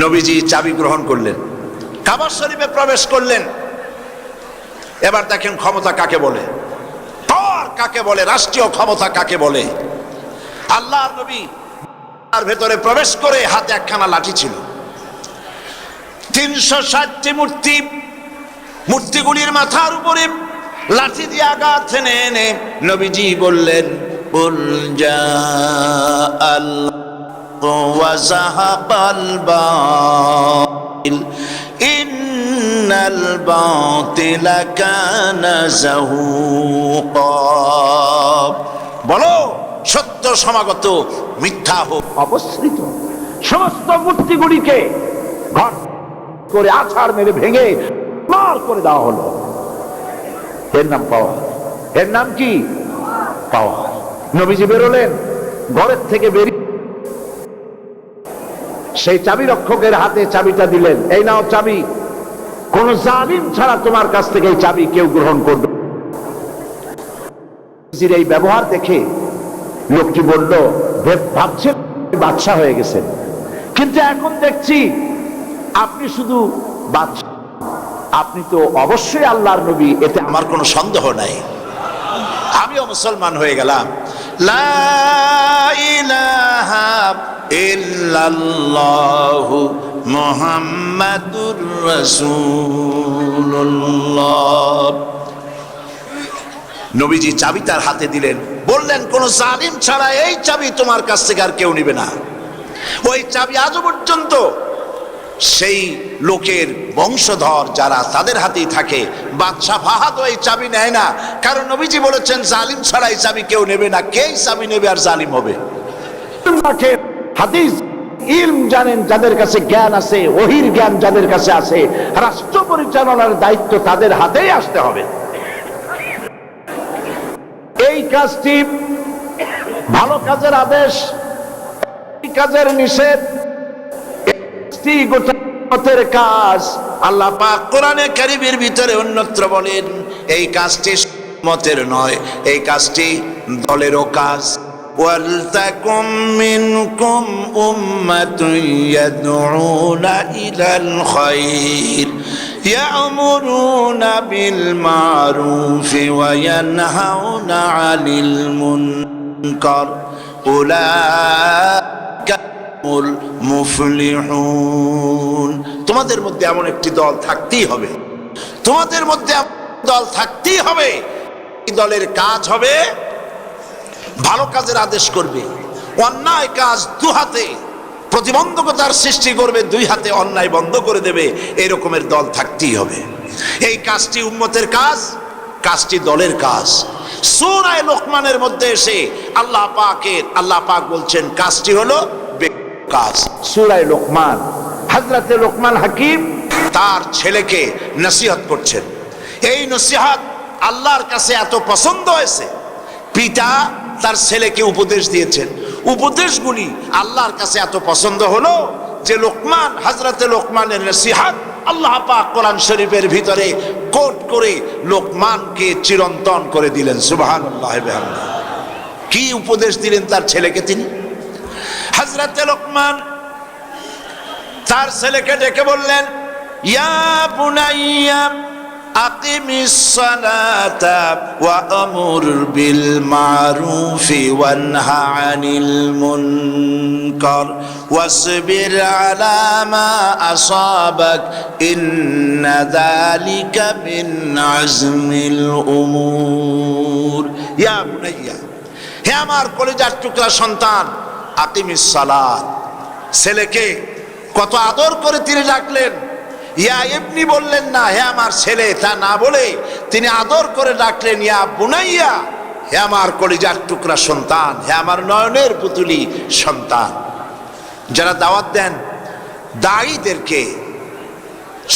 নবীজি চাবি গ্রহণ করলেন, কাবা শরীফে প্রবেশ করলেন। এবার দেখেন ক্ষমতা কাকে বলে, পাওয়ার কাকে বলে, রাষ্ট্রীয় ক্ষমতা কাকে বলে। আল্লাহর নবী তার ভেতরে প্রবেশ করে হাতে একখানা লাঠি ছিল, 360টি মূর্তি, মূর্তিগুলির মাথার উপরে লাঠি দিয়ে আঘাত এনে এনে নবীজি বললেন, কুল জাআল ওয়া যাহাবাল বাতিল ইন্নাল বাতিলা কানা যাহুকা। বলো সত্য সমাগত, মিথ্যা হোক অপসৃত। সমস্ত মূর্তিগুলিকে ঘর করে আছাড় মেরে ভেঙে মার করে দেওয়া হলো। এর নাম পাওয়ার। এর নাম কি? পাওয়ার। নবীজি বেরোলেন, ঘরের থেকে বেরিয়ে সেই চাবি রক্ষকের হাতে চাবিটা দিলেন, এই নাও চাবি, কোন জালিম ছাড়া তোমার কাছ থেকে এই চাবি কেউ গ্রহণ করবে। এই ব্যবহার দেখে লোকটি বলল, ভাবছেন বাদশা হয়ে গেছেন, কিন্তু এখন দেখছি আপনি শুধু বাদশা, আপনি তো অবশ্যই আল্লাহর নবী, এতে আমার কোনো সন্দেহ নাই। আমিও মুসলমান হয়ে গেলাম। লা ইলাহা ইল্লাল্লাহু মুহাম্মাদুর রাসূলুল্লাহ। নবীজি চাবি তার হাতে দিলেন, বললেন, কোন জালিম ছাড়া এই চাবি তোমার কাছ থেকে আর কেউ নেবে না। ওই চাবি আজও পর্যন্ত সেই লোকের বংশধর যারা, তাদের হাতেই থাকে। বাদশা ফাহাদ এই চাবি নেয় না, কারণ নবীজি বলেছেন জালিম ছাড়া এই চাবি কেউ নেবে না। কে চাবি নেবে আর জালিম হবে? হাদিস ইলম জানেন যাদের কাছে জ্ঞান আছে, ওহির জ্ঞান যাদের কাছে আছে, রাষ্ট্র পরিচালনার দায়িত্ব তাদের হাতেই আসতে হবে। এই কাজটি ভালো কাজের আদেশ, এই কাজের নিষেধ, গোটার কাজ। আল্লাহ পাক কোরআনে কারীমের ভিতরে অন্যত্র বলেন, এই কাজটি মতের নয়, এই কাজটি দলেরও কাজ। ওয়ালতাকুম মিনকুম উম্মাতুন ইয়াদউনা ইলাল খায়র ইয়া'মুরুনা বিল মা'রুফি ওয়া ইয়ানহাউনা আনিল মুনকার উলাইকা মুফলিহুন। তোমাদের মধ্যে এমন একটি দল থাকতেই হবে, তোমাদের মধ্যে দল থাকতেই হবে। এই দলের কাজ হবে ভালো কাজের আদেশ করবে, অন্যায় কাজ দু হাতে প্রতিবন্ধকতার সৃষ্টি করবে, দুই হাতে অন্যায় বন্ধ করে দেবে। এই রকমের দল থাকতেই হবে। এই কাজটি উম্মতের কাজ, কাজটি দলের কাজ। সূরা লোকমানের মধ্যে এসে আল্লাহ পাক বলছেন কাজটি হলো কাজ। সূরা লোকমান, হযরতে লোকমান হাকিম তার ছেলেকে নসিহত করছেন। এই নসিহত আল্লাহর কাছে এত পছন্দ হয়েছে, পিতা তার ছেলেকে উপদেশ দিয়েছেন। উপদেশগুলি আল্লাহর কাছে এত পছন্দ হলো যে লোকমান, হযরতে লোকমানের নসিহত আল্লাহ পাক কোরআন শরীফের ভিতরে কোট করে লোকমানকে চিরন্তন করে দিলেন। সুবহানাল্লাহ ওয়া বিহামদিহি। কি উপদেশ দিলেন তার ছেলেকে? তিনি হযরতে লোকমান তার ছেলেকে ডেকে বললেন, ইয়া বুনাইয়া আকিমিস সালাতা ওয়া আমুর বিল মারুফি ওয়ানহা আনিল মুনকার ওয়াসবির আলা মা আসাবাক ইন্না যালিকা মিন আজমিল উমুর। ইয়া বুনাইয়া, হে আমার কলিজার টুকরা সন্তান, আকিমিস সালাত। ছেলেকে কত আদর করে তিনি ডাকলেন। ইয়া ইবনি বললেন না, হে আমার ছেলে, তা না বলে তিনি আদর করে ডাকলেন ইয়া বুনাইয়া, হে আমার কলিজার টুকরা সন্তান, হে আমার নয়নের পুতুলি সন্তান। যারা দাওয়াত দেন, দায়ীদেরকে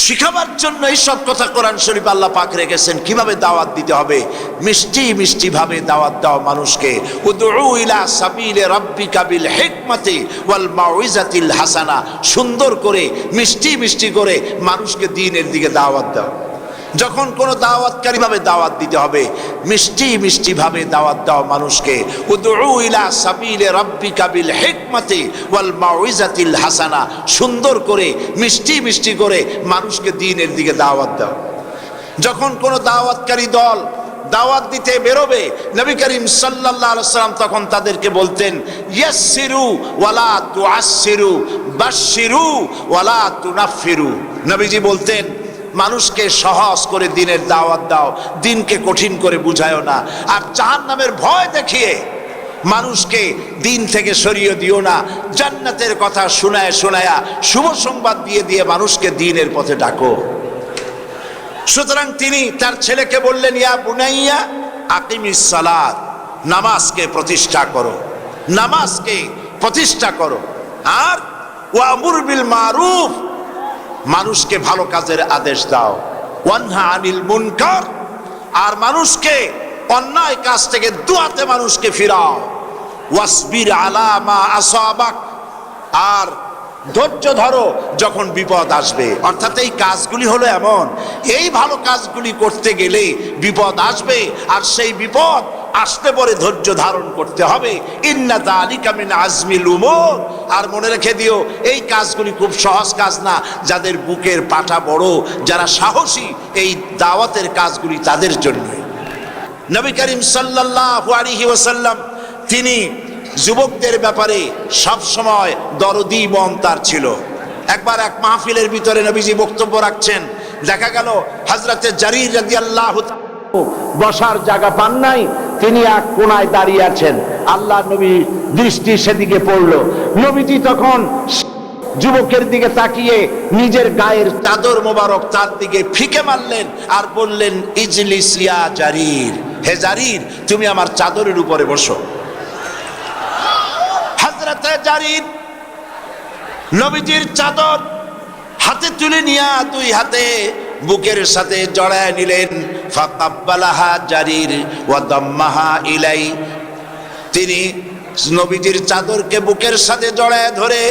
শিখাবার জন্য এইসব কথা কোরআন শরীফ আল্লাহ পাক রেখেছেন, কিভাবে দাওয়াত দিতে হবে। মিষ্টি মিষ্টি ভাবে দাওয়াত দাও মানুষকে। উদউ ইলা সাবিলি রাব্বিকা বিল হিকমাতি ওয়াল মাউইজাতিল হাসানা। সুন্দর করে মিষ্টি মিষ্টি করে মানুষকে দ্বীনের দিকে দাওয়াত দাও। যখন কোনো দাওয়াতকারী ভাবে দাওয়াত দিতে হবে, মিষ্টি মিষ্টি ভাবে দাওয়াত দাও মানুষকে। উদউ ইলা সাবিলি রাব্বিকা বিল হিকমাতি ওয়াল মাউইজাতিল হাসানা, সুন্দর করে মিষ্টি মিষ্টি করে মানুষকে দ্বীনের দিকে দাওয়াত দাও। যখন কোনো দাওয়াতকারী দল দাওয়াত দিতে বেরোবে, নবী করিম সাল্লাল্লাহু আলাইহি ওয়াসাল্লাম তখন তাদেরকে বলতেন, ইয়াসসিরু ওয়ালা তুআসসিরু, বাশশিরু ওয়ালা তুনাফফিরু। নবীজি বলতেন, মানুষকে সহজ করে দ্বীনের দাওয়াত দাও, দ্বীনকে কঠিন করে বুঝায়ও না। আর জাহান্নামের ভয় দেখিয়ে মানুষকে দ্বীন থেকে সরিয়ে দিও না। জান্নাতের কথা শোনায় শোনায়া শুভ সংবাদ দিয়ে দিয়ে মানুষকে দ্বীনের পথে ডাকো। সুতরাং তিনি তার ছেলেকে বললেন, ইয়া বুনাইয়া আকিমিস সালাত, নামাজকে প্রতিষ্ঠা করো, নামাজকে প্রতিষ্ঠা করো। আর ওয়ামুর বিল মারুফ, মানুষকে ভালো কাজের আদেশ দাও। ওয়ানহা আনিল মুনকার, আর মানুষকে অন্যায় কাজ থেকে দুয়াতে মানুষকে ফিরাও। ওয়াসবির আলা মা আসাবাক, আর ধৈর্য ধরো যখন বিপদ আসবে। অর্থাৎ এই কাজগুলি হলো এমন, এই ভালো কাজগুলি করতে গেলে বিপদ আসবে, আর সেই বিপদ আসতে পরে ধৈর্য ধারণ করতে হবে। ইন্না যালিকা মিন আজমিল উমুর, আর মনে রেখে দিও এই কাজগুলি খুব সহজ কাজ না। যাদের বুকের পাটা বড়, যারা সাহসী, এই দাওয়াতের কাজগুলি তাদের জন্য। নবী করিম সাল্লাল্লাহু আলাইহি ওয়াসাল্লাম তিনি যুবকদের ব্যাপারে সব সময় দরদি মন তার ছিল। একবার এক মাহফিলের ভিতরে নবীজি বক্তব্য রাখছেন, দেখা গেল হযরতে জারীর রাদিয়াল্লাহু তাআলা বসার জায়গা পান নাই, তিনি এক কোণায় দাঁড়িয়ে আছেন। আল্লাহর নবী দৃষ্টি সেদিকে পড়ল। নবীজি তখন যুবকের দিকে তাকিয়ে নিজের গায়ের চাদর মোবারক তার দিকে ফিকে মারলেন আর বললেন, ইজলিস ইয়া জারীর, হে জারীর তুমি আমার চাদরের উপরে বসো। হযরতে জারীর নবীজির চাদর হাতে তুলে নিয়া দুই হাতে বুকের সাথে জড়ায় নিলেন। ফাকাব্বালাহা জারীর ওয়া দাম্মাহা ইলাই, তিনি নবীজির চাদরকে বুকের সাথে জড়ায় ধরে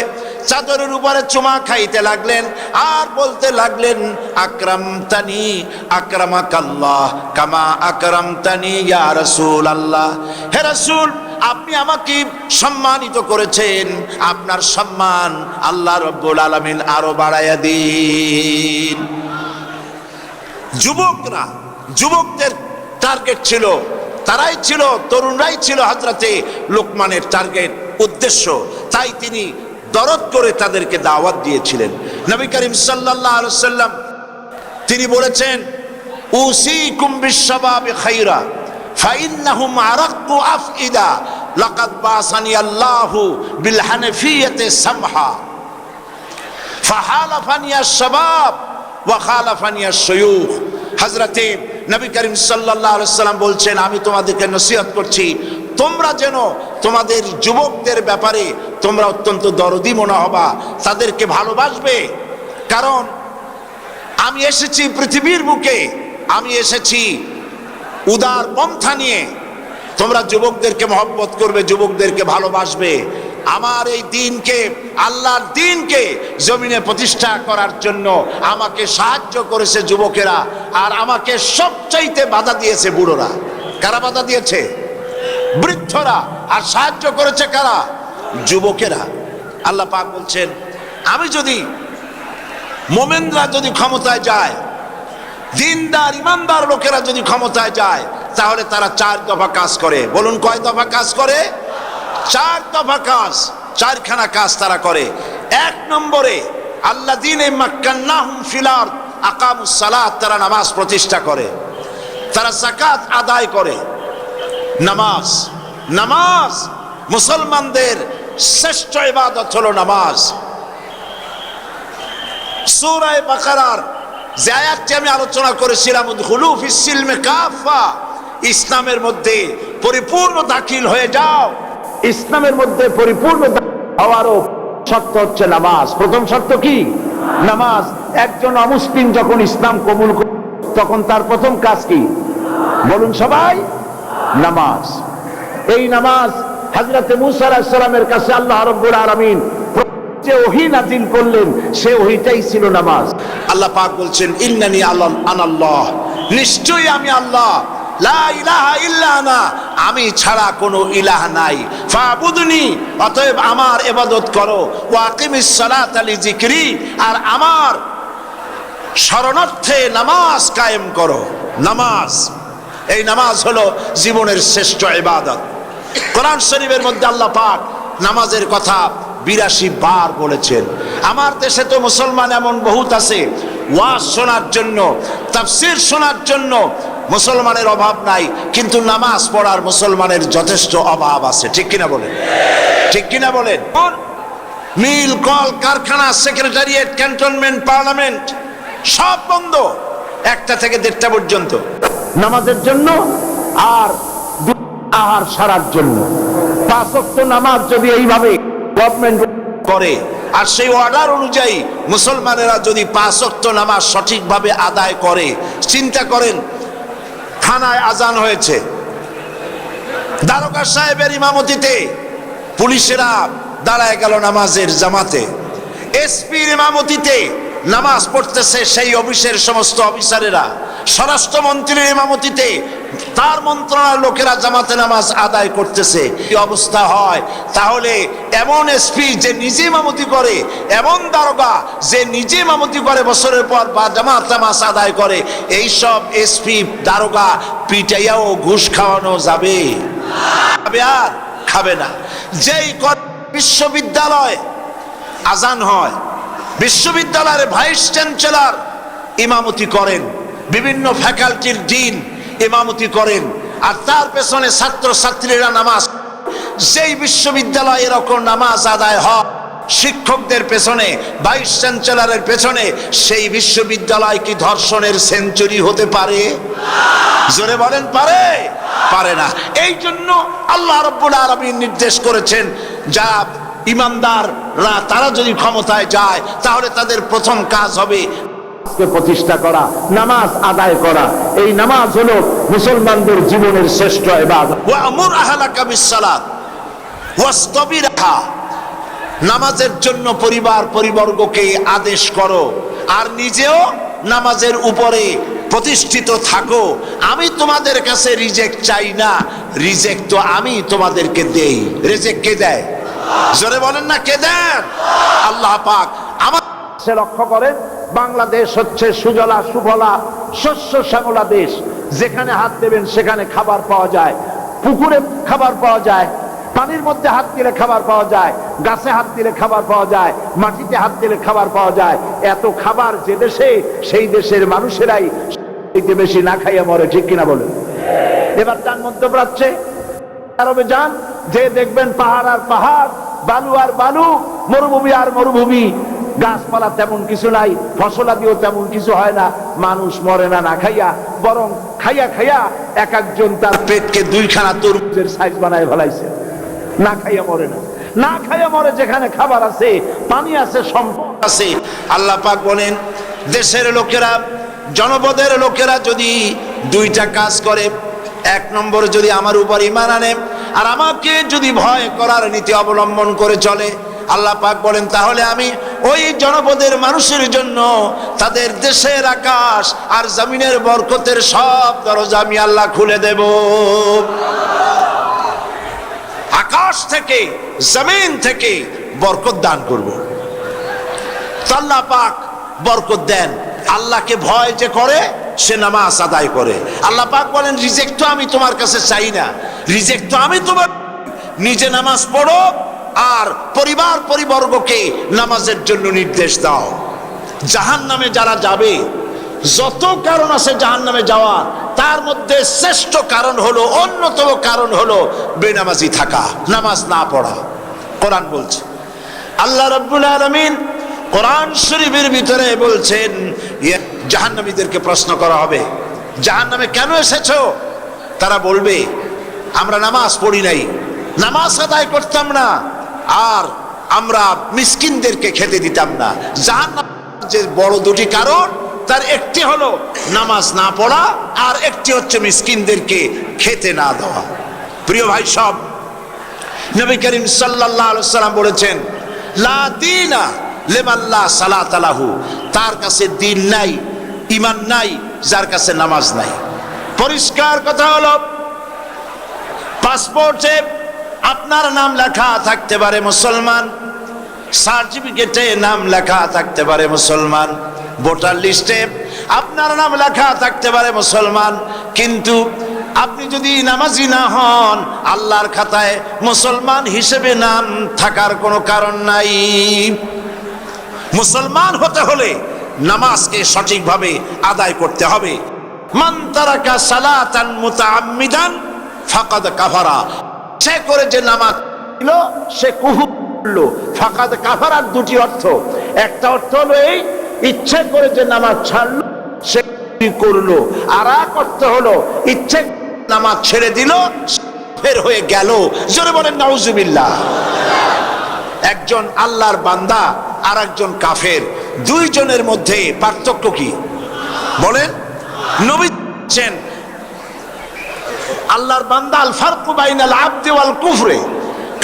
চাদরের উপরে চুমা খাইতে লাগলেন আর বলতে লাগলেন, আকরামতানি আকরামাকাল্লাহ কামা আকরামতানি ইয়া রাসূলুল্লাহ, হে রাসূল আপনি আমাকে সম্মানিত করেছেন, আপনার সম্মান আল্লাহ রাব্বুল আলামিন আরো বাড়াইয়া দিন। যুবকরা, যুবকদের টার্গেট ছিল, তারাই ছিল, তরুণরাই ছিল হযরতে লোকমানের টার্গেট, উদ্দেশ্য। তাই তিনি দরদ করে তাদেরকে দাওয়াত দিয়েছিলেন। নবী করিম সাল্লাল্লাহু আলাইহি ওয়াসাল্লাম তিনি বলেছেন, উসিকুম বিশ-শাবাবি খায়রা ফাইন্নাহুম আরাক্কু আফইদা লাকাদ বাসানি আল্লাহু বিল হানাফিয়্যাতি সামহা ফাহালাফানি আশ-শাবাব ওয়া খালাফানি আশ-শুয়ুখ। হযরতে নবী করিম সাল্লাল্লাহু আলাইহি ওয়াসাল্লাম বলছেন, আমি তোমাদেরকে নসিহত করছি, তোমরা যেন তোমাদের যুবকদের ব্যাপারে তোমরা অত্যন্ত দরদি মনে হবা, তাদেরকে ভালোবাসবে। কারণ আমি এসেছি পৃথিবীর বুকে, আমি এসেছি উদার পন্থা নিয়ে। তোমরা যুবকদেরকে মহব্বত করবে, যুবকদেরকে ভালোবাসবে। আমার এই দ্বীনকে, আল্লাহর দ্বীনকে জমিনে প্রতিষ্ঠা করার জন্য আমাকে সাহায্য করেছে যুবকেরা, আর আমাকে সবচাইতে বাধা দিয়েছে বুড়োরা। কারা বাধা দিয়েছে? বৃদ্ধরা। আর সাহায্য করেছে কারা? যুবকেরা। আল্লাহ পাক বলছেন, আমি যদি, মোমেনরা যদি ক্ষমতায় যায়, দিনদার ইমানদার লোকেরা যদি ক্ষমতায় যায়, তাহলে তারা 4 দফা কাজ করে। বলুন কয় দফা কাজ করে? 4 দফা কাজ, 4খানা কাজ তারা করে। 1 নম্বরে আল্লাযীনা মাক্কান্নাহুম ফিল আরদ আকামুস সালাত, তারা নামাজ প্রতিষ্ঠা করে, তারা যাকাত আদায় করে। নামাজ, নামাজ মুসলমানদের শ্রেষ্ঠ ইবাদত হলো নামাজ। সূরা বাকারার যে আয়াতটি আমি আলোচনা করেছিলাম, উদখুলু ফিস সিলমি কাফা, ইসলামের মধ্যে পরিপূর্ণ দাখিল হয়ে যাও। ইসলামের মধ্যে পরিপূর্ণ হওয়ারও শর্ত হচ্ছে নামাজ। প্রথম শর্ত কি? নামাজ। একজন অমুসলিম যখন ইসলাম কবুল করে, তখন তার প্রথম কাজ কি? বলুন সবাই, নামাজ। এই নামাজ হযরতে মূসা আলাইহিস সালামের কাছে আল্লাহ রাব্বুল আলামিন যে ওহী নাজিল করলেন সে ওহীটাই ছিল নামাজ। আল্লাহ পাক বলছেন ইন্নানি আনাল্লাহ, নিশ্চয়ই আমি আল্লাহ, লা ইলাহা ইল্লা আনা, আমি ছাড়া কোনো ইলাহ নাই, ফাবুদনি, অতএব আমার ইবাদত করো, ওয়া আকিমিস সালাতা লিযিকরি, আর আমার শরণার্থে নামাজ কায়েম করো। নামাজ, এই নামাজ হলো জীবনের শ্রেষ্ঠ ইবাদত। কোরআন শরীফের মধ্যে আল্লাহ পাক নামাজের কথা 82 বার বলেছেন। আমার দেশে তো মুসলমান এমন বহুত আছে, ওয়াজ শোনার জন্য, তাফসীর শোনার জন্য মুসলমানের অভাব নাই, কিন্তু নামাজ পড়ার মুসলমানের যথেষ্ট অভাব আছে। ঠিক কিনা বলেন? ঠিক কিনা বলেন? মিল, কল কারখানা, সেক্রেটারিয়েট, ক্যান্টনমেন্ট, পার্লামেন্ট সব বন্ধ 1টা থেকে 1:30 পর্যন্ত নামাজের জন্য আর আহার সারার জন্য। 5 ওয়াক্ত নামাজ যদি এইভাবে গভর্নমেন্ট করে আর সেই অর্ডার অনুযায়ী মুসলমানেরা যদি 5 ওয়াক্ত নামাজ সঠিকভাবে আদায় করে, চিন্তা করেন, থানায় আজান হয়েছে, দারোগা সাহেবের ইমামতিতে পুলিশেরা দাঁড়ায় গেল নামাজের জামাতে, এসপির ইমামতিতে নামাজ পড়তেছে সেই অফিসের সমস্ত অফিসারেরা, স্বরাষ্ট্রমন্ত্রীর ইমামতিতে তার মন্ত্রণালয়ের লোকেরা জামাতে নামাজ আদায় করতেছে। কি অবস্থা হয় তাহলে? এমন এসপি যে নিজে ইমামতি করে, এমন দারোগা যে নিজে ইমামতি করে বছরের পর বা জামাত নামাজ আদায় করে, এই সব এসপি দারোগা পিটাইয়াও ঘুষ খাওয়ানো যাবে? আর খাবে না। যেই বিশ্ববিদ্যালয় আজান হয়, বিশ্ববিদ্যালয়ের ভাইস চ্যান্সেলর ইমামতি করেন, বিভিন্ন ফ্যাকাল্টির ডিন ইমামতি করেন, আর তার পেছনে ছাত্র ছাত্রীরা নামাজ। যেই বিশ্ববিদ্যালয়ে এরকম নামাজ আদায় হয় শিক্ষকদের পেছনে, ভাইস চ্যান্সেলরের পেছনে, সেই বিশ্ববিদ্যালয় কি ধর্ষণের সেঞ্চুরি হতে পারে? জোরে বলেন, পারে? পারে না। এই জন্য আল্লাহ রাব্বুল আলামিন নির্দেশ করেছেন, যা ইমানদাররা তারা যদি ক্ষমতায় যায় তাহলে তাদের প্রথম কাজ হবে প্রতিষ্ঠা করা, নামাজ আদায় করা। এই নামাজ হলো মুসলমানদের জীবনের শ্রেষ্ঠ ইবাদত। ওয়ামুর আহলাকা বিসসালাত ওয়াসতাবির আহা, নামাজের জন্য পরিবর্গকে আদেশ করো আর নিজেও নামাজের উপরে প্রতিষ্ঠিত থাকো। আমি তোমাদের কাছে রিজেক্ট চাই না, রিজেক্ট তো আমি তোমাদেরকে দেই। রিজেক্ট কে দেয়? জোরে বলেন না, কে দেন? আল্লাহ পাক। আমার লক্ষ্য করেন, বাংলাদেশ হচ্ছে সুজলা সুফলা শস্য শ্যামলা দেশ। যেখানে হাত দেবেন সেখানে খাবার পাওয়া যায়, পুকুরে খাবার পাওয়া যায়, পানির মধ্যে হাত দিলে খাবার পাওয়া যায়, গাছে হাত দিলে খাবার পাওয়া যায়, মাটিতে হাত দিলে খাবার পাওয়া যায়। এত খাবার যে দেশে, সেই দেশের মানুষেরাই বেশি না খাইয়া মরে। ঠিক কিনা বলেন? এবার যান মধ্যপ্রাচ্যে, আরবে যান, যে দেখবেন পাহাড় আর পাহাড়, বালু আর বালু, মরুভূমি আর মরুভূমি, গাছপালা তেমন কিছু নাই, ফসলাদিও তেমন কিছু হয় না। মানুষ মরে না না খাইয়া, বরং খাইয়া খাইয়া এক একজন তার পেটকে 2খানা তরমুজের সাইজ বানায় ফেলাইছে। না খাইয়া মরে না, না খাইয়া মরে যেখানে খাবার আছে, পানি আছে, সম্পদ আছে। আল্লাহ পাক বলেন, দেশের লোকেরা, জনপদের লোকেরা যদি 2টা কাজ করে, 1 নম্বর যদি আমার উপর ঈমান আনে আর আমাকে যদি ভয় করার নীতি অবলম্বন করে চলে, আল্লাহ পাক বলেন তাহলে আমি ওই জনপদের মানুষের জন্য তাদের দেশের আকাশ আর জমিনের বরকতের সব দরজা আমি আল্লাহ খুলে দেব। আকাশ থেকে, জমিন থেকে বরকত দান করব। আল্লাহ পাক বরকত দেন। আল্লাহকে ভয় যে করে সে নামাজ আদায় করে। আল্লাহ পাক বলেন, রিজেক্ট তো আমি তোমার কাছে চাই না, রিজেক্ট তো আমি তোমার। নিজে নামাজ পড়ো আর পরিবর্গকে নামাজের জন্য নির্দেশ দাও। জাহান্নামে যারা যাবে, যত কারণ আছে জাহান্নামে যাওয়া, তার মধ্যে শ্রেষ্ঠ কারণ হলো, অন্যতম কারণ হলো বেনামাজি থাকা, নামাজ না পড়া। কোরআন বলছে, আল্লাহ রাব্বুল আলামিন কোরআন শরীফের ভিতরে বলছেন, জাহান্নামীদেরকে প্রশ্ন করা হবে, জাহান্নামে কেন এসেছো? তারা বলবে, আমরা নামাজ পড়ি নাই, নামাজ আদায় করতাম না, আর আমরা মিসকিনদেরকে খেতে দিতাম না। জাহান্নামের যে বড় 2টি কারণ, তার একটি হলো নামাজ না পড়া, আর একটি হচ্ছে মিসকিনদেরকে খেতে না দেওয়া। প্রিয় ভাই সব, নবী করিম সাল্লাল্লাহু আলাইহি সাল্লাম বলেছেন, লা দীনা লিমান লা সালাত লাহু, তার কাছে দ্বীন নাই, ঈমান নাই, যার কাছে নামাজ নাই। পরিষ্কার কথা হলো, পাসপোর্টে আপনার নাম লেখা থাকতে পারে মুসলমান, সার্টিফিকেটে নাম লেখা থাকতে পারে মুসলমান, ভোটার লিস্টে আপনার নাম লেখা থাকতে পারে মুসলমান, কিন্তু আপনি যদি নামাজি না হন, আল্লাহর খাতায় মুসলমান হিসেবে নাম থাকার কোনো কারণ নাই। মুসলমান হতে হলে নামাজকে সঠিকভাবে আদায় করতে হবে। মান তারাকা সালাতান মুতাআম্মিদান ফাকাদ কাফারা, সে করে যে নামাজ ছিল সে কুফর করলো। ফাকাদ কাফারার দুটি অর্থ, একটা অর্থ হলো এই ইচ্ছে করে যে নামাজ ছাড়লো সে করলো, আর এক অর্থ হলো ইচ্ছে নামাজ ছেড়ে দিল ফের হয়ে গেল। জোরে বলেন নাউজুবিল্লাহ। একজন আল্লাহর বান্দা আর একজন কাফের, দুইজনের মধ্যে পার্থক্য কি বলেন? নবী বলেন আল্লাহর বান্দা আল ফারকু বাইনাল আবদি ওয়াল কুফরে,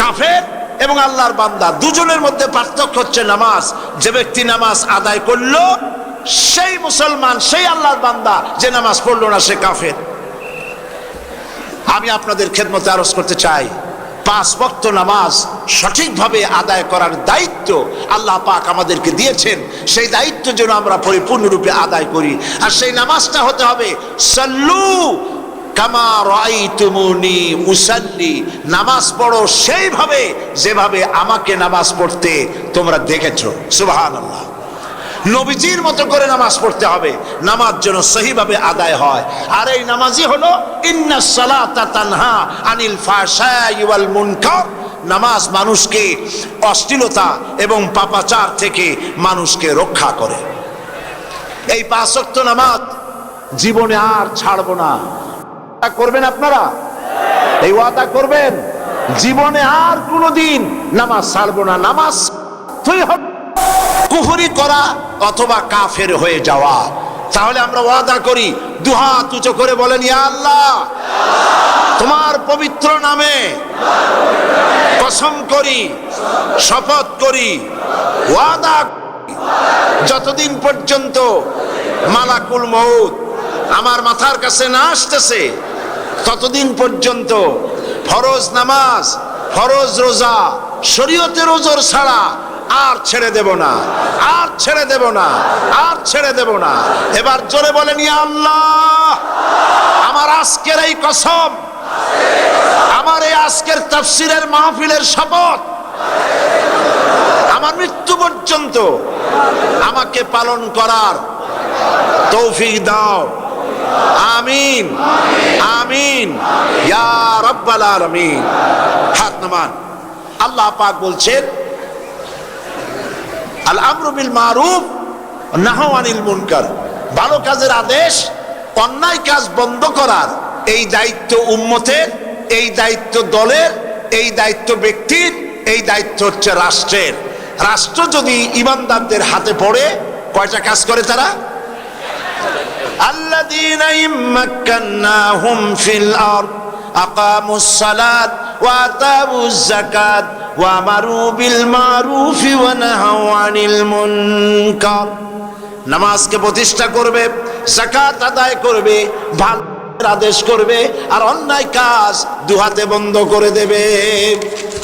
কাফের এবং আল্লাহর বান্দা দুজনের মধ্যে পার্থক্য হচ্ছে নামাজ। যে ব্যক্তি নামাজ আদায় করলো সেই মুসলমান, সেই আল্লাহর বান্দা, যে নামাজ পড়লো না সে কাফের। আমি আপনাদের খেদমতে আরজ করতে চাই, 5 ওয়াক্ত নামাজ সঠিকভাবে আদায় করার দায়িত্ব আল্লাহ পাক আমাদেরকে দিয়েছেন। সেই দায়িত্ব যেন আমরা পরিপূর্ণরূপে আদায় করি। আর সেই নামাজটা হতে হবে সাল্লু কামা রাআইতুমুনি উসাল্লি, নামাজ পড়ো সেইভাবে যেভাবে আমাকে নামাজ পড়তে তোমরা দেখেছো। সুবহানাল্লাহ। নবীজির মতো করে নামাজ পড়তে হবে, নামাজ যেন সহিভাবে আদায় হয়। আর এই নামাজই হলো ইন্নাস সালাতা তানহা আনিল ফাহশাই ওয়াল মুনকার, নামাজ মানুষকে অশ্লীলতা এবং পাপাচার থেকে মানুষকে রক্ষা করে। এই 5 ওয়াক্ত নামাজ জীবনে আর ছাড়বো না, করবেন আপনারা? এই ওয়াদা করবেন জীবনে আর কোনোদিন নামাজ ছাড়বো না। নামাজ কুফরি করা অথবা কাফের হয়ে যাওয়া। তাহলে আমরা ওয়াদা করি, দুহাত উঁচু করে বলেন, ইয়া আল্লাহ, তোমার পবিত্র নামে কসম করি, শপথ করি, ওয়াদা যতদিন পর্যন্ত মালাকুল মউত আমার মাথার কাছে না আসতেছে ততদিন পর্যন্ত ফরজ নামাজ, ফরজ রোজা, শরীয়তের ওজর ছাড়া আর ছেড়ে দেব না, আর ছেড়ে দেব না, আর ছেড়ে দেব না। এবার জোরে বলেন, ইয়া আল্লাহ, আমার আজকের এই কসম, আমার এই আজকের তাফসীরের মাহফিলের শপথ, আমার মৃত্যু পর্যন্ত আমাকে পালন করার তৌফিক দাও। আমিন আমিন ইয়া রাব্বাল আলামিন। হাত নামান। আল্লাহ পাক বলছেন, আল আমরু বিল মারুফ ওয়া নাহয়ু আনিল মুনকার, ভালো কাজের আদেশ, অন্যায় কাজ বন্ধ করার এই দায়িত্ব উম্মতের, এই দায়িত্ব দলের, এই দায়িত্ব ব্যক্তির, এই দায়িত্ব হচ্ছে রাষ্ট্রের। রাষ্ট্র যদি ঈমানদারদের হাতে পড়ে, কয়টা কাজ করে তারা? আল্লাযীনা ইম্মাক্কান্নাহুম ফিল আরদ আকামুস সালাত ওয়া আতাউজ যাকাত ওয়া আমারু বিল মারুফি ওয়া নাহাউ আনিল মুনকার। নামাজকে প্রতিষ্ঠা করবে, যাকাত আদায় করবে, ভালো আদেশ করবে, আর অন্যায় কাজ দুহাতে বন্ধ করে দেবে।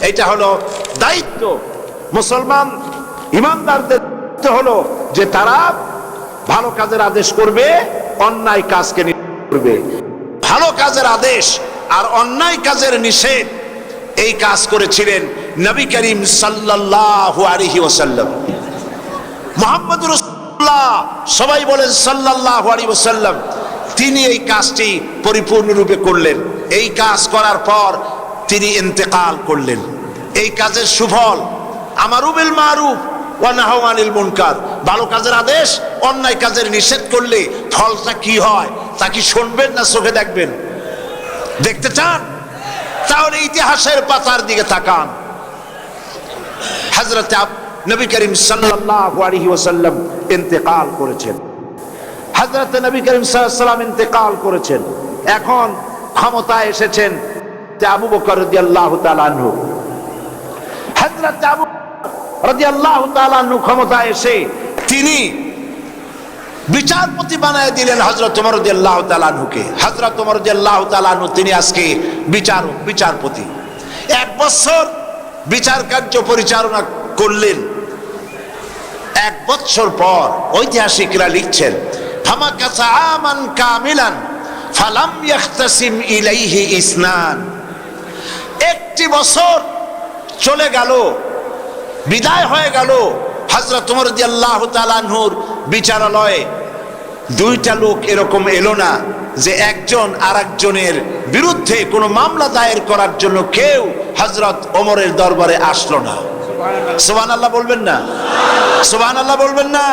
এটা হলো দায়িত্ব। মুসলমান ঈমানদারদের দায়িত্ব হলো যে তারা ভালো কাজের আদেশ করবে, অন্যায় কাজকে নিষেধ করবে। ভালো কাজের আদেশ আর অন্যায় কাজের নিষেধ, এই কাজ করেছিলেন নবী করিম সাল্লাল্লাহু আলাইহি ওয়াসাল্লাম। মুহাম্মদুর রাসূলুল্লাহ, সবাই বলেন সাল্লাল্লাহু আলাইহি ওয়াসাল্লাম, তিনি এই কাজটি পরিপূর্ণরূপে করলেন। এই কাজ করার পর তিনি ইন্তেকাল করলেন। এই কাজের সুফল আমারু বিল মারুফ ওয়া নাহয়ু আনিল মুনকার, ভালো কাজের আদেশ, অন্যায় কাজের নিষেধ করলে ফলটা কি হয় তা কি শুনবেন না চোখে দেখবেন? দেখতে চান? তাহলে ইতিহাসের পাতার দিকে তাকান। হযরত নবী করিম সাল্লাল্লাহু আলাইহি ওয়াসাল্লাম ইন্তেকাল করেছেন। হযরত নবী করিম সাল্লাল্লাহু আলাইহি ওয়াসাল্লাম ইন্তেকাল করেছেন। এখন ক্ষমতায় এসেছেন আবু বকর রাদিয়াল্লাহু তাআলা আনহু। হযরত আবু রাদিয়াল্লাহু তাআলা আনহু ক্ষমতায় এসে তিনি বিচারপতি বানায় দিলেন হযরত ওমর রাদিয়াল্লাহু তাআলা আনহুকে। হযরত ওমর রাদিয়াল্লাহু তাআলা আনহু তিনি আজকে বিচারপতি। 1 বছর বিচার কার্য পরিচালনা করলেন। 1 বছর পর ঐতিহাসিকরা লিখছেন, ফামাকাসা আমান কামিলান ফালাম ইয়াখতাসিম ইলাইহি ইসনান। 1 বছর চলে গেল, বিদায় হয়ে গেল। হযরত ওমর রাদিয়াল্লাহু তাআলা আনহুর বিচারালয়ে 2টা লোক এরকম এলো না যে একজন আরেকজনের বিরুদ্ধে কোনো মামলা দায়ের করার জন্য কেউ হযরত ওমরের দরবারে আসলো না। সুবহানাল্লাহ বলবেন না? সুবহানাল্লাহ বলবেন না?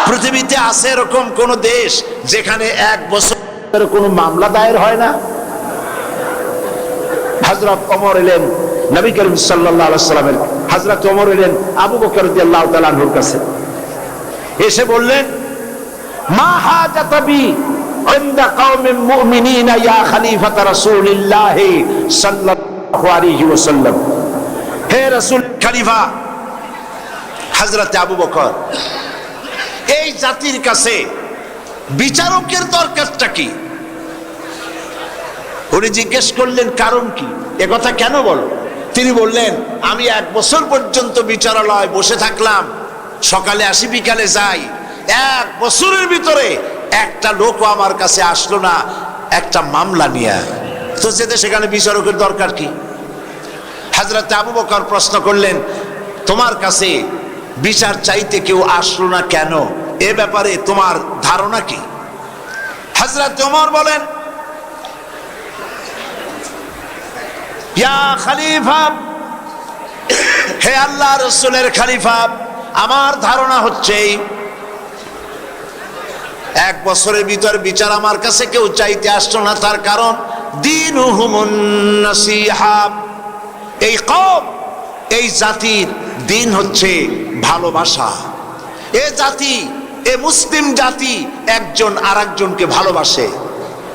পৃথিবীতে আছে এরকম কোন দেশ যেখানে 1 বছর কোনো মামলা দায়ের হয় না? হযরত ওমর এলেন নবী করিম সাল্লাল্লাহু আলাইহি ওয়াসাল্লামের, হযরত ওমর এলেন আবু বকর রাদিয়াল্লাহু তাআলা আনহুর কাছে। এসে বললেন, মা হাজাতাবি ইনদা কওমিন মুমিনিনা ইয়া খলিফাতা রাসূলিল্লাহ সাল্লাল্লাহু আলাইহি ওয়াসাল্লাম। হে রাসূল, খলিফা হযরত আবু বকর, এই জাতির কাছে বিচারকের দরকারটা কি? উনি জিজ্ঞেস করলেন, কারণ কি, একথা কেন বলো? তিনি বললেন, আমি 1 বছর পর্যন্ত বিচারালয় বসে থাকলাম, সকালে আসি বিকালে যাই, 1 বছরের ভিতরে একটা লোকও আমার কাছে আসলো না একটা মামলা নিয়ে। তো যেতে সেখানে বিচারকের দরকার কি? হযরত আবু বকর প্রশ্ন করলেন, তোমার কাছে বিচার চাইতে কেউ আসলো না কেন, এ ব্যাপারে তোমার ধারণা কি? হযরত ওমর বলেন, ইয়া খলিফা, হে আল্লাহ রাসূলের খলিফা, আমার ধারণা হচ্ছে 1 বছরের ভিতর বিচার আমার কাছে কেউ চাইতে আসলো না, তার কারণ দীনুহুমুন নাসিহা। এই কওম, এই জাতির দিন হচ্ছে ভালোবাসা। এ জাতি, এ মুসলিম জাতি একজন আরেকজনকে ভালোবাসে,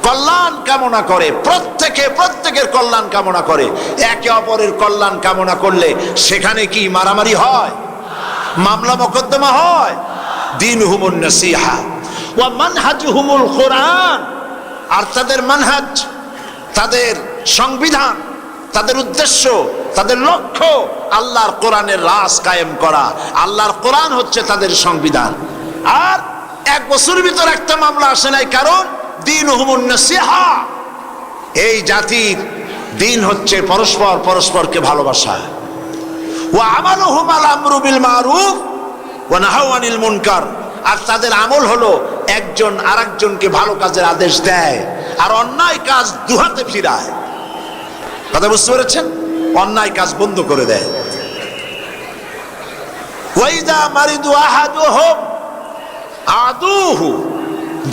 কল্যাণ কামনা করে, প্রত্যেকের কল্যাণ কামনা করে। একে অপরের কল্যাণ কামনা করলে সেখানে কি মারামারি হয়, মামলা মোকদ্দমা হয়? দীনুহুমুন নাসিহা ওয়া মানহাজুহুমুল কুরআন। আর তাদের মানহাজ, তাদের সংবিধান, তাদের উদ্দেশ্য, তাদের লক্ষ্য আল্লাহর কোরআনের রাজ কায়েম করা। আল্লাহর কোরআন হচ্ছে তাদের সংবিধান। আর 1 বছরের ভিতর একটা মামলা আসে নাই, কারণ দীনুহুমুন নাসিহা। এই জাতির দিন হচ্ছে পরস্পরকে ভালোবাসা। ওয়া আমালুহুম আল আমরু বিল মারুফ ওয়া নাহাউ আনিল মুনকার। আর তাদের আমল হলো একজন আরেকজনকে ভালো কাজের আদেশ দেয় আর অন্যায় কাজ দুহাতে ফিরায়। কথা বুঝতে পেরেছেন? অন্যায় কাজ বন্ধ করে দেয়। ওয়াইদা মারিদু আহাদুহুম আদুহু।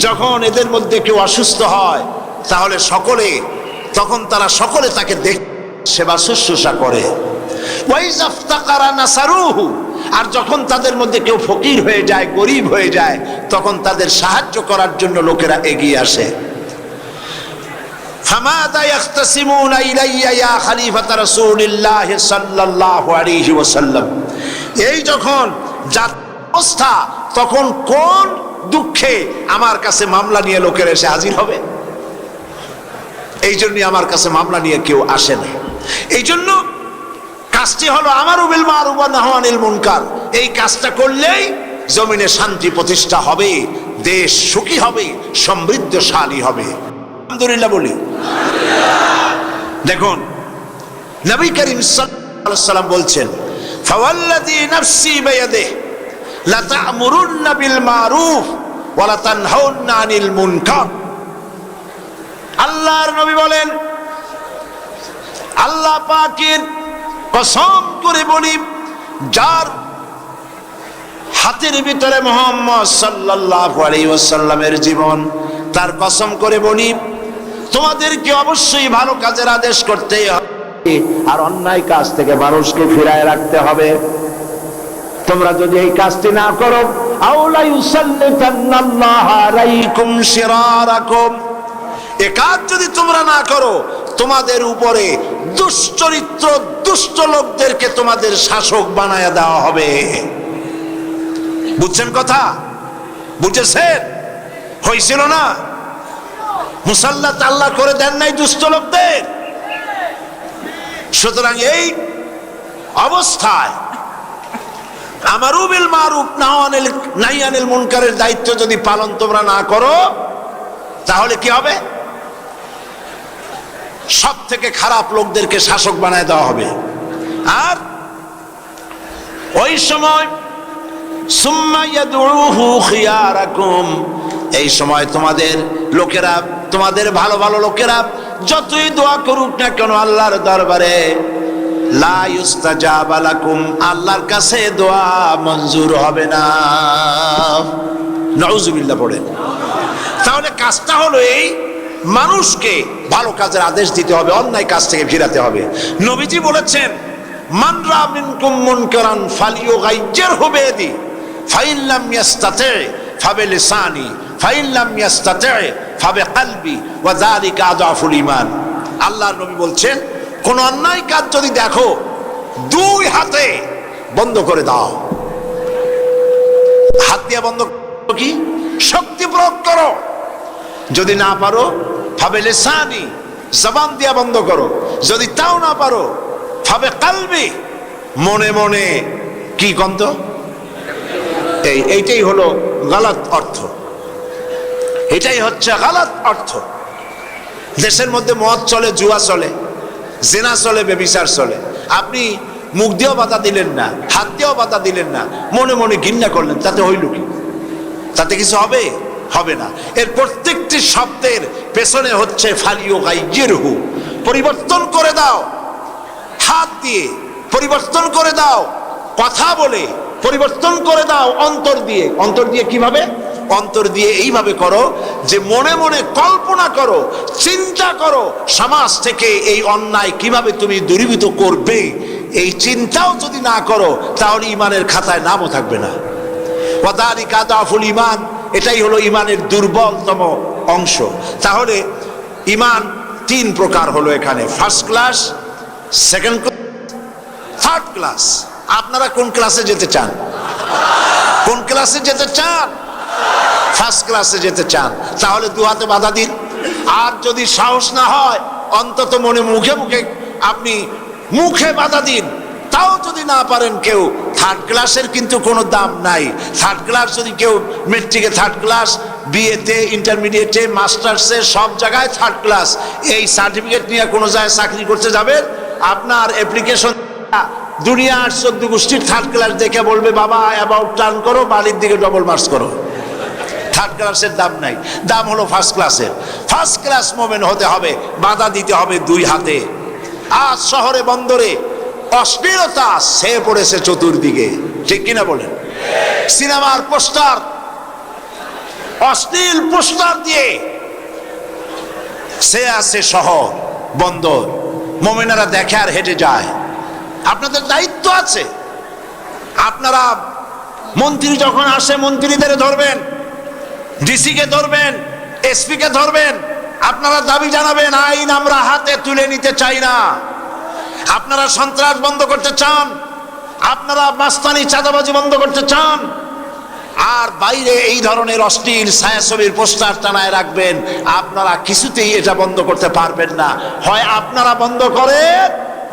যখন এদের মধ্যে কেউ অসুস্থ হয় তাহলে তখন তারা সকলে তাকে সেবা শুশ্রূষা করে। ওয়াইজা ইফতাকারা নাসারুহু। আর যখন তাদের মধ্যে কেউ ফকির হয়ে যায়, গরিব হয়ে যায়, তখন তাদের সাহায্য করার জন্য লোকেরা এগিয়ে আসে। ফামাদা ইয়াখতাসিমুনা ইলাইয়া ইয়া খলিফাতা রাসূলিল্লাহ সাল্লাল্লাহু আলাইহি ওয়াসাল্লাম। এই যখন অবস্থা, তখন কোন দুঃখে আমার কাছে মামলা নিয়ে লোকেরা এসে হাজির হবে? এই জন্যই আমার কাছে মামলা নিয়ে কেউ আসে না। এই জন্য কাজটি হলো আমারু বিল মারুফ ওয়া নাহু আনিল মুনকার। এই কাজটা করলেই জমিনে শান্তি প্রতিষ্ঠা হবে, দেশ সুখী হবে, সমৃদ্ধশালী হবে। আলহামদুলিল্লাহ বলি। দেখুন, নবী করিম সাল্লাল্লাহু আলাইহি ওয়াসাল্লাম বলছেন, ফাওয়াল্লাযী নাফসি বিয়াদিহি লা তা'মুরুন্না বিল মারুফ ওয়া লা তানহাউন্না আনিল মুনকার। আল্লাহর নবী বলেন, আল্লাহ পাকের কসম করে বলি, যার হাতের ভিতরে মুহাম্মদ সাল্লাল্লাহু আলাইহি ওয়াসাল্লামের জীবন, তার কসম করে বলি, তোমাদেরকে অবশ্যই ভালো কাজের আদেশ করতে হবে আর অন্যায় কাজ থেকে মানুষকে ফিরায় রাখতে হবে। তোমরা যদি এই কাজটি না করো, আউলা ইউসাল্লিতান্নাল্লাহু আলাইকুম শিরারাকুম। এই কাজ যদি তোমরা না করো, তোমাদের উপরে দুশ্চরিত্র দুষ্ট লোকদেরকে তোমাদের শাসক বানায়া দেওয়া হবে। বুঝছেন কথা? বুঝেছেন? হয়েছিল না? মুসাল্লাত আল্লাহ করে দেন নাই দুষ্ট লোকদের। সুতরাং এই অবস্থায় আমারু বিল মারুফ নাহি আনিল মুনকারের দায়িত্ব যদি পালন তোমরা না করো, তাহলে কি হবে? সব থেকে খারাপ লোকদেরকে শাসক বানায় দেওয়া হবে। আর ওই সময় সুম্মা ইয়াদউহু খিয়ারাকুম, এই সময় তোমাদের লোকেরা, তোমাদের ভালো ভালো লোকেরা যতই দোয়া করুক না কেন আল্লাহর দরবারে, লা ইউস্তাজাব লাকুম, আল্লাহর কাছে দোয়া মঞ্জুর হবে না। নাউযুবিল্লাহ পড়েন। তাহলে কাজটা হলো এই, মানুষকে ভালো কাজের আদেশ দিতে হবে, অন্যায় কাজ থেকে ফিরাতে হবে। নবীজি বলেছেন, মান রা মিনকুম মুনকারান ফালিয়ুগাইয়িরহু বিয়াদি ফাইন লাম ইয়াস্তাতি ফাবিলিসানি ফাইন লাম ইয়াস্তাতি ফাবিকলবি ওয়া যালিকা আযআফুল ঈমান। আল্লাহর নবী বলছেন, কোন অন্যায় কাজ যদি দেখো, দুই হাতে বন্ধ করে দাও। হাত দিয়ে বন্ধ কি? শক্তি প্রয়োগ করো। যদি না পারো ফাবে লিসানি, জবান দিয়া বন্ধ করো। যদি তাও না পারো ফাবে কালবি, মনে মনে কি কন্ত। এইটাই হলো গলত অর্থ, এটাই হচ্ছে গলত অর্থ। দেশের মধ্যে মদ চলে, জুয়া চলে, জেনা চলে, বেবিচার চলে। আপনি মুখ দিয়েও বাধা দিলেন না, হাত দিয়েও বাধা দিলেন না, মনে মনে ঘৃণা করলেন, তাতে হইল কি? তাতে কিছু হবে? হবে না। এর প্রত্যেকটি শব্দের পেছনে হচ্ছে ফালিয়ুগাইয়িরহু, পরিবর্তন করে দাও। হাত দিয়ে পরিবর্তন করে দাও, কথা বলে পরিবর্তন করে দাও, অন্তর দিয়ে। অন্তর দিয়ে কিভাবে? অন্তর দিয়ে এইভাবে করো যে মনে মনে কল্পনা করো, চিন্তা করো, সমাজ থেকে এই অন্যায় কিভাবে তুমি দূরীভূত করবে। এই চিন্তাও যদি না করো, তাহলে ইমানের খাতায় নামও থাকবে না। ওয়া যালিকা আযআফুল ঈমান, এটাই হলো ইমানের দুর্বলতম অংশ। তাহলে ইমান তিন প্রকার হলো এখানে, first class, second class, third class. আপনারা কোন ক্লাসে যেতে চান? কোন ক্লাসে যেতে চান? ফার্স্ট ক্লাসে যেতে চান, তাহলে দু হাতে বাধা দিন। আর যদি সাহস না হয়, অন্তত মনে মুখে মুখে আপনি মুখে বাধা দিন। তাও যদি না পারেন কেউ, থার্ড ক্লাসের কিন্তু কোনো দাম নাই। থার্ড ক্লাস যদি কেউ, মেট্রিকে থার্ড ক্লাস, বিএতে, ইন্টারমিডিয়েটে, মাস্টার্সে, সব জায়গায় থার্ড ক্লাস। এই সার্টিফিকেট নিয়ে কোনো জায়গায় চাকরি করতে যাবেন, আপনার অ্যাপ্লিকেশন দুনিয়ার 14 গোষ্ঠীর থার্ড ক্লাস দেখে বলবে, বাবা অ্যাবাউট টার্ন করো, বাড়ির দিকে ডবল মার্চ করো। থার্ড ক্লাসের দাম নাই, দাম হলো ফার্স্ট ক্লাসের। ফার্স্ট ক্লাস মোমেন্ট হতে হবে, বাধা দিতে হবে দুই হাতে। আজ শহরে বন্দরে অশ্লীলতা ছেয়ে পড়েছে চতুর্দিকে, ঠিক কিনা বলেন? সিনেমার পোস্টার, অশ্লীল পোস্টার দিয়ে সে আছে শহর বন্দর, মোমেনারা দেখে আর হেঁটে যায়। আপনাদের দায়িত্ব আছে। আপনারা মন্ত্রী যখন আসে, মন্ত্রীদের ধরবেন, ডিসি কে ধরবেন, এসপি কে ধরবেন, আপনারা দাবি জানাবেন, আইন আমরা হাতে তুলে নিতে চাই না। আপনারা সন্ত্রাস বন্ধ করতে চান, আপনারা মাস্তানি চাঁদাবাজি বন্ধ করতে চান, আর বাইরে এই ধরনের অশ্লীল ছায়াছবির পোস্টার টানায় রাখবেন, আপনারা কিছুতেই এটা বন্ধ করতে পারবেন না। হয় আপনারা বন্ধ করেন,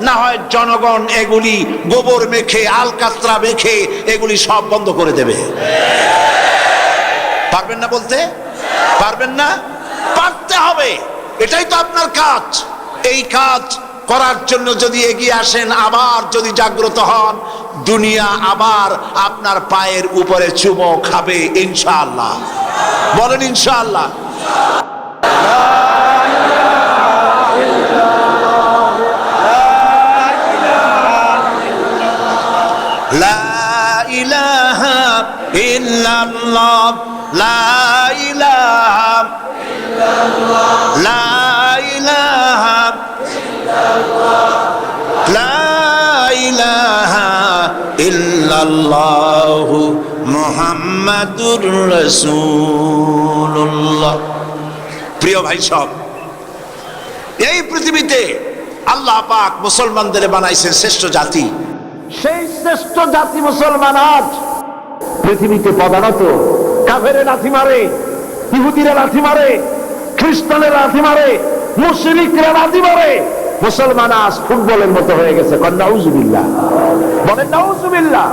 না হয় জনগণ এগুলি গোবর মেখে, আলকাতরা মেখে এগুলি সব বন্ধ করে দেবে। পারবেন না বলতে? পারবেন না? পারতে হবে, এটাই তো আপনার কাজ। এই কাজ করার জন্য যদি এগিয়ে আসেন, আবার যদি জাগ্রত হন, দুনিয়া আবার আপনার পায়ের উপরে চুমো খাবে ইনশাআল্লাহ। বলেন ইনশাআল্লাহ। লা ইলাহা ইল্লাল্লাহ, লা ইলাহা ইল্লাল্লাহ, লা ইলাহা লা ইলাহা ইল্লাল্লাহ মুহাম্মাদুর রাসূলুল্লাহ। প্রিয় ভাই সব, এই পৃথিবীতে আল্লাহ পাক মুসলমানদের বানাইছেন শ্রেষ্ঠ জাতি। সেই শ্রেষ্ঠ জাতি মুসলমান আজ পৃথিবীতে প্রধানত কাফেরে লাথি মারে, ইহুদিরা লাথি মারে, খ্রিস্টানেরা লাথি মারে, মুশরিকরা লাথি মারে, মুসলমান আজ ফুটবলের মতো হয়ে গেছে। নাউজুবিল্লাহ, বলেন নাউজুবিল্লাহ।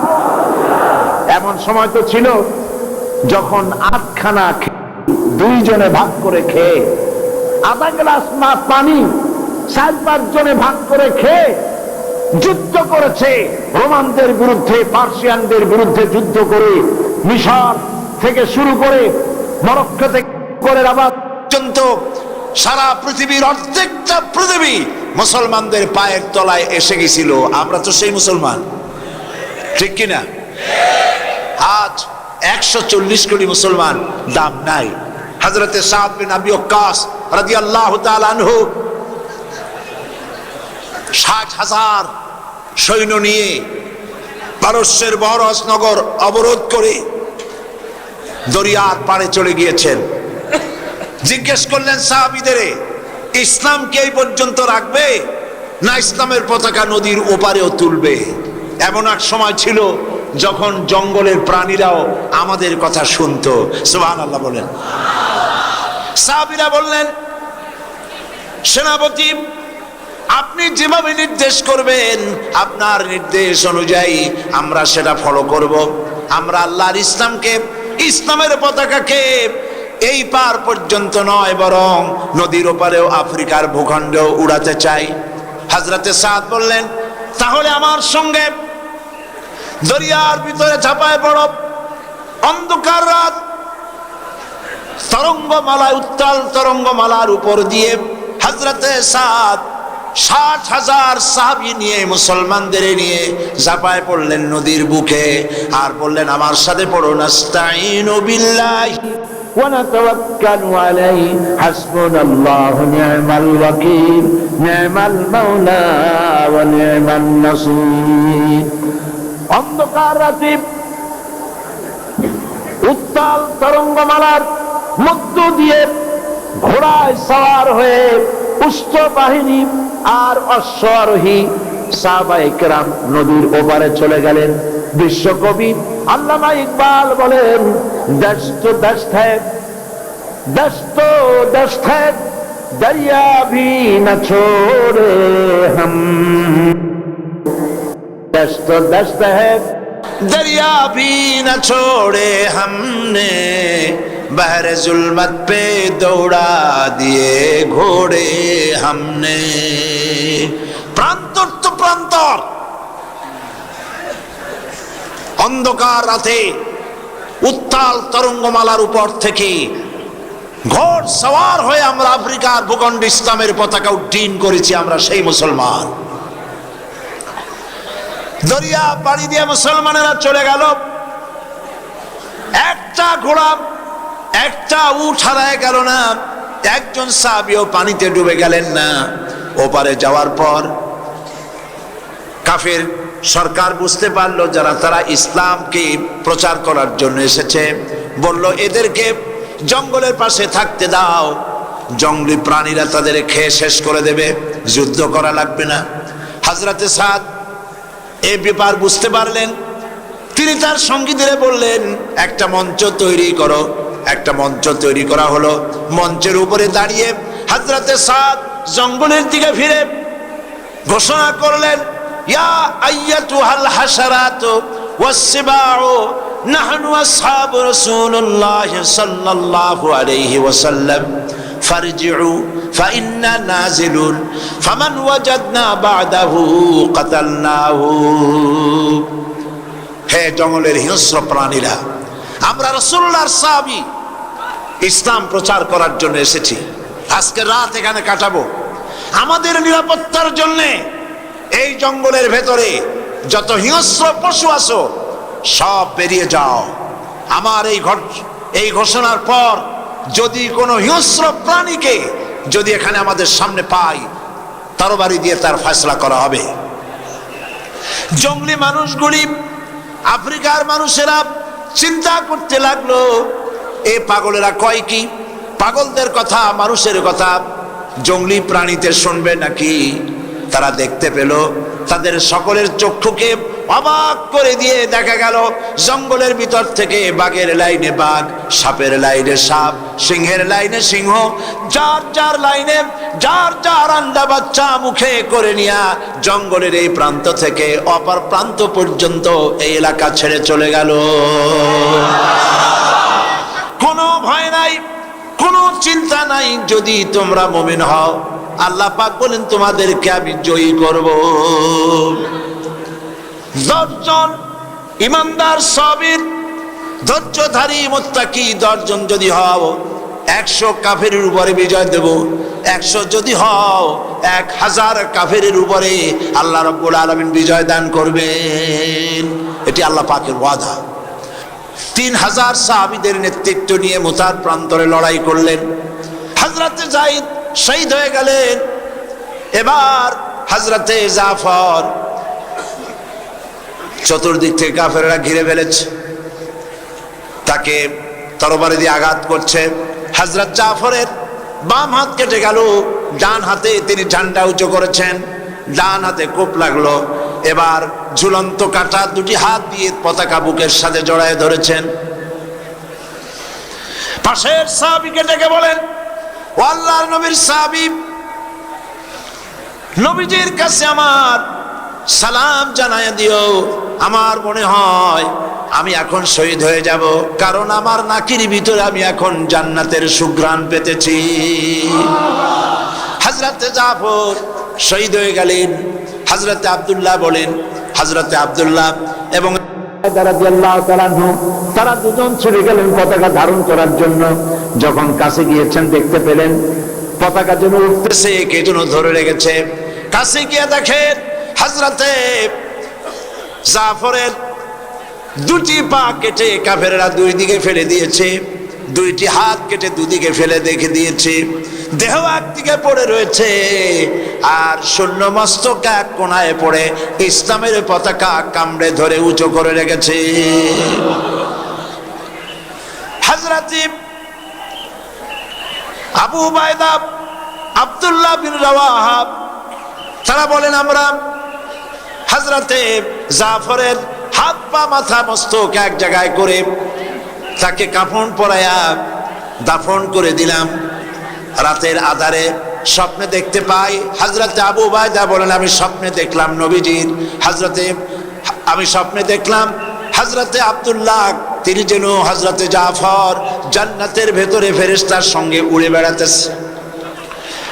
এমন সময় তো ছিল যখন 8খানা দুইজনে ভাগ করে খেয়ে, আধা গ্লাস পানি 4-5 জনে ভাগ করে খেয়ে যুদ্ধ করেছে রোমানদের বিরুদ্ধে, পার্সিয়ানদের বিরুদ্ধে যুদ্ধ করে, মিশর থেকে শুরু করে মরক্কো থেকে করে রাবাত পর্যন্ত সারা পৃথিবীর অর্ধেকটা পৃথিবী মুসলমানদের পায়ের তলায় এসে গেছিল। আমরা তো সেই মুসলমান, ঠিক কিনা? আজ 140 কোটি মুসলমান, দাম নাই। হযরতে সাদ বিন আবি ওয়াক্কাস রাদিয়াল্লাহু তাআলা আনহু 60,000 সৈন্য নিয়ে পারস্যের বহরস নগর অবরোধ করে দরিয়ার পাড়ে চলে গিয়েছেন। জিজ্ঞেস করলেন সাহাবীদের, ইসলাম কি এই পর্যন্ত রাখবে না ইসলামের পতাকা নদীর ওপারেও তুলবে? এমন এক সময় ছিল যখন জঙ্গলের প্রাণীরাও আমাদের কথা শুনতো। সুবহানাল্লাহ বলেন। সাহাবীরা বললেন, সেনাপতি আপনি যেভাবে নির্দেশ করবেন, আপনার নির্দেশ অনুযায়ী আমরা সেটা ফলো করব। আমরা আল্লাহর ইসলামকে, ইসলামের পতাকাকে এই পার পর্যন্ত নয় বরং নদীর ওপারেও আফ্রিকার ভূখণ্ডেও উড়াতে চাই। হযরতে সাদ বললেন, তাহলে আমার সঙ্গে দরিয়ার ভিতরে ঝাঁপায় পড়ো। অন্ধকার রাত, তরঙ্গমালা, উত্তাল তরঙ্গমালার উপর দিয়ে হযরতে সাদ 60,000 সাহাবী নিয়ে, মুসলমানদের নিয়ে ঝাঁপায় পড়লেন নদীর বুকে, আর বললেন আমার সাথে পড়ো, নাস্তাইনু বিল্লাহি ওয়া নাতাওয়াক্কালু আলাইহি হাসবুনাল্লাহু নি'মাল ওয়াকিল নি'মাল মাওলা ওয়া নি'মান নাসীর। অন্ধকার রাতে উত্তাল তরঙ্গমালার মধ্য দিয়ে ঘোড়ায় সওয়ার হয়ে উচ্চ বাহিনী আর অশ্বারোহী সাহাবায়ে কেরাম নদীর ওপারে চলে গেলেন। বিশ্বকবি আল্লামা ইকবাল বলেন, দস্ত দস্ত হ্যায়, দস্ত দস্ত হ্যায়, দরিয়া ভি না ছোড়ে হাম, দস্ত দস্ত হ্যায়, दरिया भी न छोड़े हमने, बहरे जुल्मत पे दौड़ा दिए घोड़े हमने। প্রান্তর তো প্রান্তর, অন্ধকার রাতে উত্তাল তরঙ্গমালার উপর থেকে ঘোড় সওয়ার হয়ে আমরা আফ্রিকার ভূখণ্ডে ইসলামের পতাকা উড্ডীন করেছি। আমরা সেই মুসলমান। দরিয়া পাড়ি দিয়ে মুসলমানেরা চলে গেল। একটা ঘোড়া, একটা উট হারায় গেল না, একজন সাহাবীও পানিতে ডুবে গেলেন না। ওপারে যাওয়ার পর কাফের সরকার বুঝতে পারলো যারা তারা ইসলামকে প্রচার করার জন্য এসেছে, বলল এদেরকে জঙ্গলের পাশে থাকতে দাও, জঙ্গলি প্রাণীরা তাদের খেয়ে শেষ করে দেবে, যুদ্ধ করা লাগবে না। হযরতে সাদ এই ব্যাপার বুঝতে পারলেন। তিনি তার সঙ্গীদের বললেন, একটা মঞ্চ তৈরি করো। একটা মঞ্চ তৈরি করা হলো। মঞ্চের উপরে দাঁড়িয়ে হযরতে সাদ জঙ্গলের দিকে ফিরে ঘোষণা করলেন, ইয়া আইয়াতুহাল হাশারাতু ওয়াসসিবাউ নাহনু আসহাবু রাসূলুল্লাহ সাল্লাল্লাহু আলাইহি ওয়াসাল্লাম ফারজিউ ফাইন্না নাজিলুন ফামান ওয়াজাদনা বা'দাহু কাতালনাহু। হে জঙ্গলের হিংস্র প্রাণীরা, আমরা রাসূলুল্লাহর সাহাবী, ইসলাম প্রচার করার জন্য এসেছি। আজকে রাত এখানে কাটাবো। আমাদের নিরাপত্তার জন্য এই জঙ্গলের ভেতরে যত হিংস্র পশু আছো সব বেরিয়ে যাও। আমার এই ঘোষণার পর যদি কোনো হিংস্র প্রাণীকে যদি এখানে আমাদের সামনে পাই, তরবারি দিয়ে তার ফয়সালা করা হবে। জঙ্গলি মানুষগুলি, আফ্রিকার মানুষেরা চিন্তা করতে লাগলো, এ পাগলেরা কয় কি? পাগলদের কথা, মানুষের কথা জঙ্গলি প্রাণীতে শুনবে নাকি? তারা দেখতে পেল, তাদের সকলের চক্ষুকে অবাক করে দিয়ে দেখা গেল জঙ্গলের ভিতর থেকে বাঘের লাইনে বাঘ, সাপের লাইনে সাপ, সিংহের লাইনে সিংহ, যার যার লাইনে যার যার আন্ডা বাচ্চা মুখে করে নিয়া জঙ্গলের এই প্রান্ত থেকে অপর প্রান্ত পর্যন্ত এই এলাকা ছেড়ে চলে গেল। কোনো ভয় নাই, কোনো চিন্তা নাই। যদি তোমরা মুমিন হও, আল্লাহ পাক বলেন তোমাদেরকে আমি জয়ী করব। 10 জন ইমানদার সাবির ধৈর্যধারী মুত্তাকি 10 জন যদি হও, 100 কাফেরের উপরে বিজয় দেব। 100 যদি হও, 1000 কাফেরের উপরে আল্লাহ রাব্বুল আলামিন বিজয় দান করবেন। এটি আল্লাহ পাকের ওয়াদা। 3000 সাহাবীদের নেতৃত্ব নিয়ে মুতার প্রান্তরে লড়াই করলেন। হযরতে যায়েদ শহীদ হয়ে গেলেন। এবার হযরতে জাফর, চতুর্দিক থেকে কাফেররা ঘিরে ফেলেছে, তাকে তরবারি দিয়ে আঘাত করছে। হযরত জাফরের বাম হাত কেটে গেল, ডান হাতে তিনি ঝান্ডা উঁচু করেছেন, ডান হাতে কোপ লাগলো। এবার ঝুলন্ত কাটা দুটি হাত দিয়ে পতাকা বুকের সাথে জড়ায় ধরেছেন। পাশের সাহাবীকে ডেকে বলেন, ও আল্লাহর নবীর সাহাবী, নবীজির কাছে আমার সালাম জানায় দিও। আমার মনে হয় আমি এখন শহীদ হয়ে যাব, কারণ আমার নাকির ভিতরে আমি এখন জান্নাতের সুঘ্রাণ পেতেছি। হযরতে জাফর শহীদ হয়ে গেলেন। হযরতে আব্দুল্লাহ বলেন, হযরতে আব্দুল্লাহ এবং তারা দুজন ছুটে গেলেন পতাকা ধারণ করার জন্য। যখন কাছে গিয়েছেন দেখতে পেলেন পতাকা যেন উঠতেছে, কে যেন ধরে রেখেছে। কাছে গিয়ে দেখেন হযরতে জাফরের দুটি পা কেটে কাফেররা দুই দিকে ফেলে দিয়েছে, দুইটি হাত কেটে দুদিকে ফেলে দেখে দিয়েছে, দেহ একদিকে পড়ে রয়েছে, আর শূন্য মস্তক এক কোণায় পড়ে ইসলামের পতাকা কামড়ে ধরে উঁচু করে রেখেছে। হযরতে আবু উবাইদা, আব্দুল্লাহ বিন রাওয়াহা, তারা বলেন আমরা হযরতে জাফরের হাত পা মাথা মস্তক এক জায়গায় করে তাকে কাফন পরায়া দাফন করে দিলাম। রাতের আধারে স্বপ্নে দেখতে পাই, হযরতে আবু উবাইদা বলেন আমি স্বপ্নে দেখলাম নবীজির, আমি স্বপ্নে দেখলাম হযরতে আব্দুল্লাহ তিনি যেন হযরতে জাফর জান্নাতের ভেতরে ফেরেশতার সঙ্গে উড়ে বেড়াতেছে।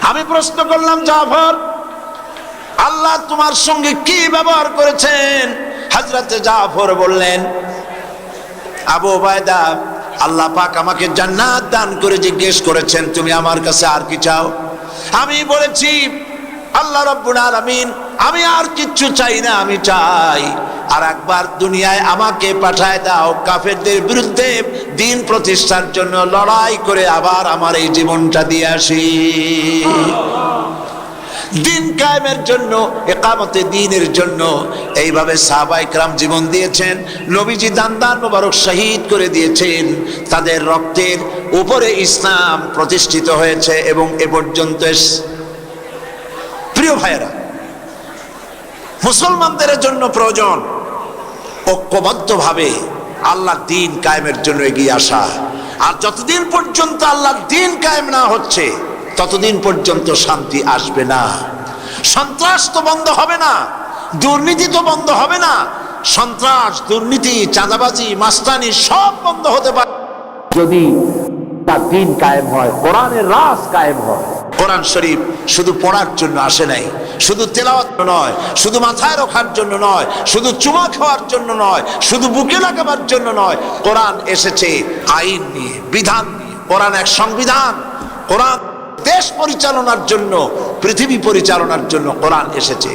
আমি প্রশ্ন করলাম, জাফর আল্লাহ তোমার সঙ্গে কি ব্যবহার করেছেন? হযরতে জাফর বললেন, আবু উবাইদা আল্লাহ পাক আমাকে জান্নাত দান করে জিজ্ঞেস করেছেন তুমি আমার কাছে আর কি চাও? আমি বলেছি আল্লাহ রাব্বুল আলামিন আমি আর কিচ্ছু চাই না, আমি চাই আর একবার দুনিয়ায় আমাকে পাঠায় দাও, কাফেরদের বিরুদ্ধে দিন প্রতিষ্ঠার জন্য লড়াই করে আবার আমার এই জীবনটা দিয়ে আসি। দিন কায়েমের জন্য, ইকামতে দ্বীনের জন্য এইভাবে সাহাবায়ে কেরাম জীবন দিয়েছেন। নবীজি দান্দান মোবারক শহীদ করে দিয়েছেন, তাদের রক্তের উপরে ইসলাম প্রতিষ্ঠিত হয়েছে এবং এ পর্যন্ত। প্রিয় ভাইয়েরা, মুসলমানদের জন্য প্রয়োজন ঐক্যবদ্ধভাবে আল্লাহর দ্বীন কায়েমের জন্য এগিয়ে আসা। আর যতদিন পর্যন্ত আল্লাহর দ্বীন কায়েম না হচ্ছে ততদিন পর্যন্ত শান্তি আসবে না। সন্ত্রাস তো বন্ধ হবে না, দুর্নীতি তো বন্ধ হবে না। সন্ত্রাস, দুর্নীতি, চাঁদাবাজি, মাস্তানি সব বন্ধ হতে পারে যদি তার দ্বীন কায়েম হয়, কোরআনের রাজ কায়েম হয়। কোরআন শরীফ শুধু পড়ার জন্য আসে নাই, শুধু তেলাওয়াত নয়, শুধু মাথায় রাখার জন্য নয়, শুধু চুমা খাওয়ার জন্য নয়, শুধু বুকে লাগাবার জন্য নয়। কোরআন এসেছে আইন নিয়ে, বিধান নিয়ে। কোরআন এক সংবিধান। কোরআন দেশ পরিচালনার জন্য, পৃথিবী পরিচালনার জন্য কোরআন এসেছে।